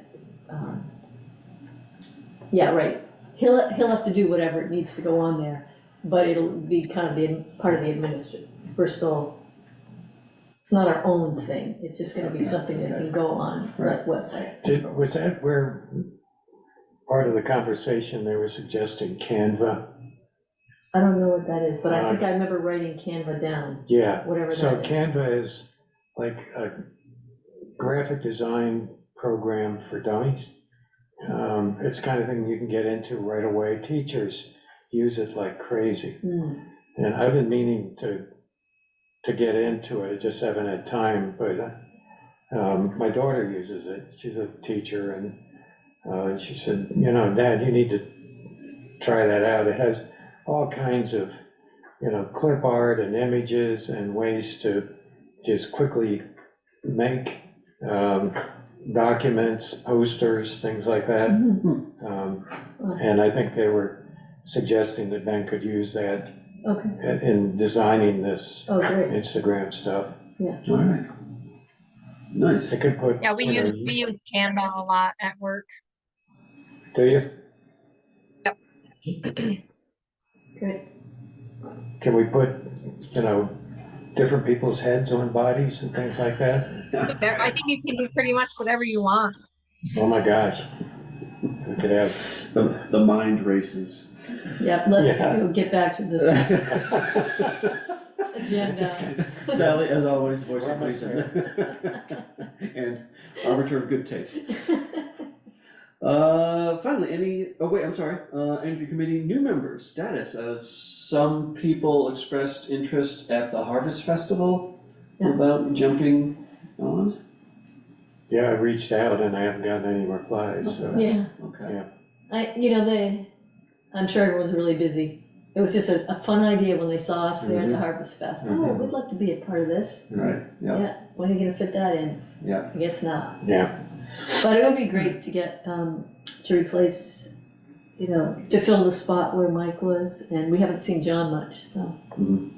yeah, right. He'll have to do whatever it needs to go on there, but it'll be kind of part of the Bristol. It's not our own thing, it's just gonna be something that can go on that website. Was that where part of the conversation they were suggesting Canva? I don't know what that is, but I think I remember writing Canva down, Yeah, whatever so that is. Canva is like a graphic design program for dummies. It's the kind of thing you can get into right away. Teachers use it like crazy. And I've been meaning to get into it, I just haven't had time, but my daughter uses it. She's a teacher, and she said, Dad, you need to try that out. It has all kinds of, clip art and images and ways to just quickly make documents, posters, things like that. And I think they were suggesting that Ben could use that Okay, in designing this oh, great, Instagram stuff. All right. Nice. I could put. Yeah, we use Canva a lot at work. Do you? great. Can we put, different people's heads on bodies and things like that? I think you can do pretty much whatever you want. Oh my gosh. We could have. The mind races. Yep, let's Yeah. get back to this agenda. Sally, as always, voice of Almost reason. And arbiter of good taste. Finally, I'm sorry, Energy Committee new members status. Some people expressed interest at the Harvest Festival about jumping on. Yeah, I reached out and I haven't gotten any replies, so. Yeah, Okay. Yeah. I'm sure everyone's really busy. It was just a fun idea when they saw us there at the Mhm. Harvest Fest. Oh, Mhm. we'd like to be a part of this. Right, yeah, Yeah, when are you gonna fit that in? yeah. I guess not. Yeah, But it would be great to get, to replace, to fill the spot where Mike was, and we haven't seen John much, so. Mhm.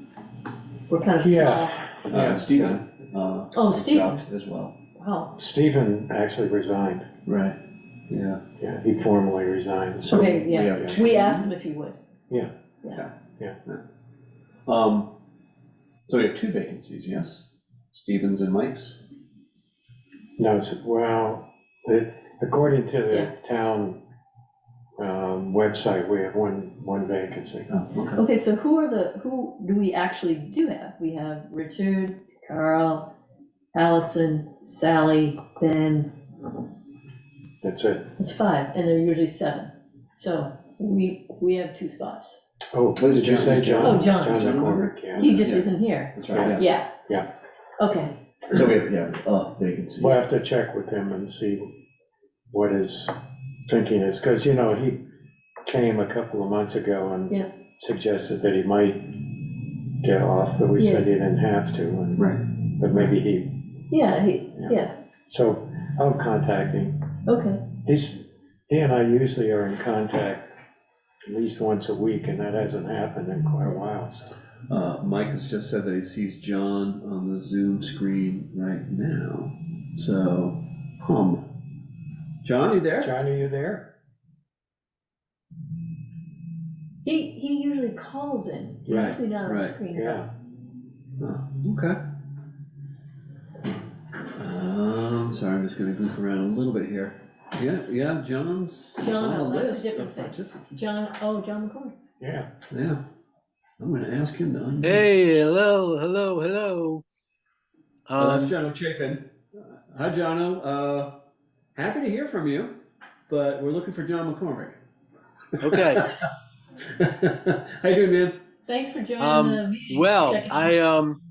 We're kind of Yeah. small. Stephen. Stephen. dropped as well. Wow, Stephen actually resigned. Right, yeah. Yeah, he formally resigned. So okay, yeah, have we asked him if he would. So we have two vacancies, yes? Stevens and Mike's? No, according to the town website, we have one vacancy. Oh, okay. Okay, so who do we actually do have? We have Richard, Carl, Allison, Sally, Ben, That's it. it's 5, and they're usually 7. So we have 2 spots. Oh, did you say John? Oh, John. John McCormick, yeah. He just Yeah. isn't here. That's right, yeah. Yeah. Yeah. Okay, So we have, vacancy. We'll have to check with him and see what his thinking is, because, he came a couple of months ago Yeah. and suggested that he might get off, but we said he didn't have to, Right. but maybe he, yeah, so I'll contact him. okay. He and I usually are in contact at least once a week, and that hasn't happened in quite a while, so. Mike has just said that he sees John on the Zoom screen right now, so, John, you there? John, are you there? He usually calls in, he's Right, usually not on the right, screen. Yeah. Oh, okay. Sorry, I'm just gonna goof around a little bit here. Yeah, John's John, on the oh, that's a list different of thing. participants. John McCormick. Yeah. Yeah, I'm gonna ask him to unmute. Hey, hello. Oh, that's Jono Chapin. Hi, Jono. Happy to hear from you, but we're looking for John McCormick. Okay. How you doing, man? Thanks for joining the meeting. Well, Checking in.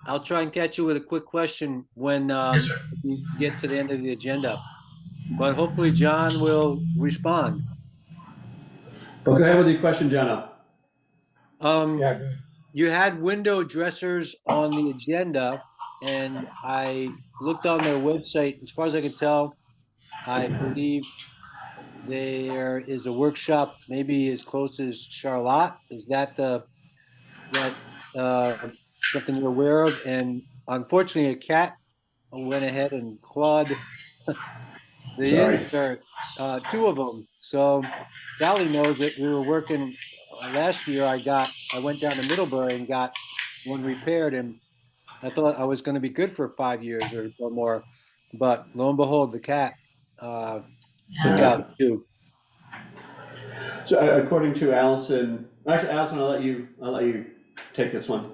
I'll try and catch you with a quick question when we get to the end of the agenda. But hopefully John will respond. Well, go ahead with your question, Jono. Yeah, You had window dressers on the agenda, and I looked on their website. As far as I can tell, I believe there is a workshop maybe as close as Charlotte. Is that something you're aware of? And unfortunately, a cat went ahead and clawed the Sorry. insert, two of them. So Sally knows that we were working last year. I went down to Middlebury and got one repaired, and I thought I was going to be good for 5 years or more. But lo and behold, the cat took Yeah. out two. So according to Allison, actually, Allison, I'll let you take this one.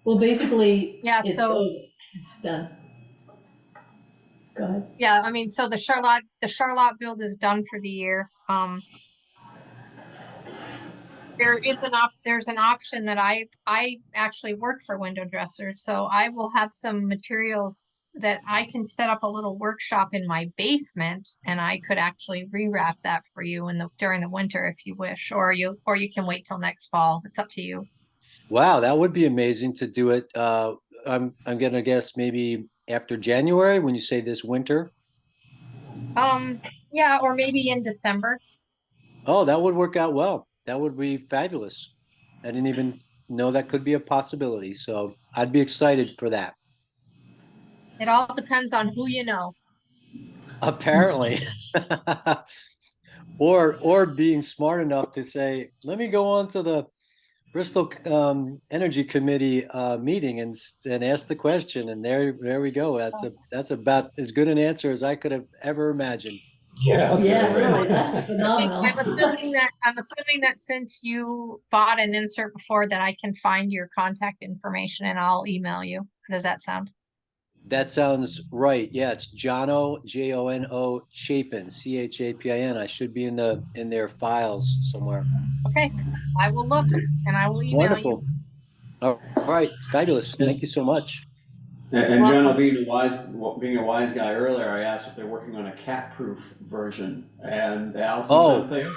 Well, basically, Yeah, so- it's done. Go ahead. Yeah, I mean, so the Charlotte build is done for the year. There's an option that I actually work for window dressers, so I will have some materials that I can set up a little workshop in my basement, and I could actually rewrap that for you during the winter if you wish, or you can wait till next fall. It's up to you. Wow, that would be amazing to do it. I'm gonna guess maybe after January when you say this winter. Yeah, or maybe in December. Oh, that would work out well. That would be fabulous. I didn't even know that could be a possibility. So I'd be excited for that. It all depends on who you know. Apparently. Or being smart enough to say, let me go on to the Bristol Energy Committee meeting and ask the question. And there we go. That's about as good an answer as I could have ever imagined. yeah. Yeah, great. really, that's phenomenal. I'm assuming that since you bought an insert before that I can find your contact information and I'll email you. How does that sound? That sounds right. Yeah, it's Jono, Jono Chapin, Chapin. I should be in their files somewhere. Okay, I will look and I will email you. Wonderful. All right, fabulous. Thank you so much. And Jono, being a wise guy earlier, I asked if they're working on a cat-proof version, and Allison said they are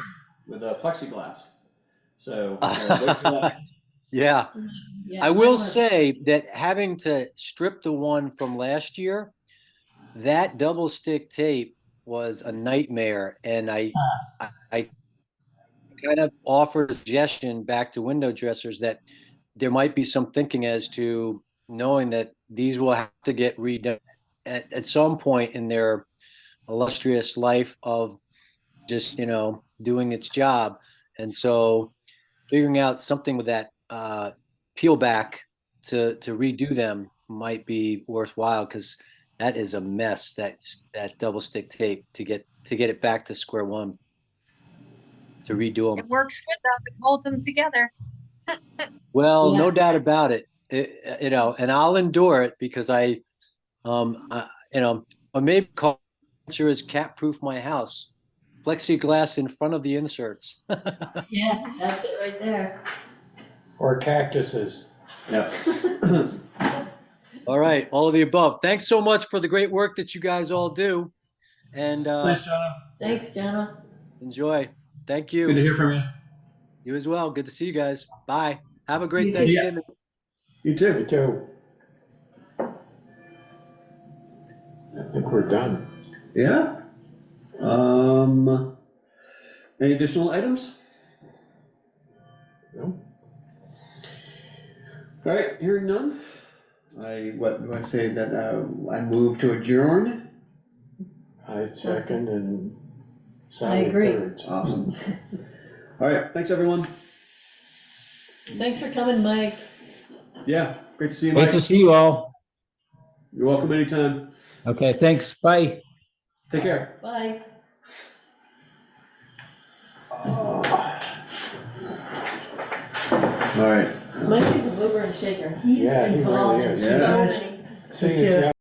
with a plexiglass. So wait for that. Yeah. Yeah, I will wanna- say that having to strip the one from last year, that double stick tape was a nightmare. And I kind of offered a suggestion back to window dressers that there might be some thinking as to knowing that these will have to get redone at some point in their illustrious life of just, doing its job. And so figuring out something with that peel back to redo them might be worthwhile, because that is a mess, that double stick tape to get it back to square one, to redo It them. works good though. It holds them together. Well, no Yeah. doubt about it. And I'll endure it because I or maybe culture is cat proof my house. Plexiglass in front of the inserts. Yeah, that's it right there. Or cactuses. Yep. All right, all of the above. Thanks so much for the great work that you guys all do. And Thanks, Jono. Thanks, Jenna. enjoy. Thank Good to you. hear from you. You as well. Good to see you guys. Bye. Have a great You too. Thanksgiving. You Me too. too. I think we're done. Yeah. Any additional items? No? All right, hearing none. What do I say that I move to adjourn? I second and I Sally agree. thirds. Awesome. All right, thanks everyone. Thanks for coming, Mike. Yeah, great to see you, Great Mike. to see you all. You're welcome anytime. Okay, thanks. Bye. Take care. Bye. All right. Mike is a mover and shaker. He's Yeah, he really involved in is. so Yeah. many. See Take you, care. Jeff.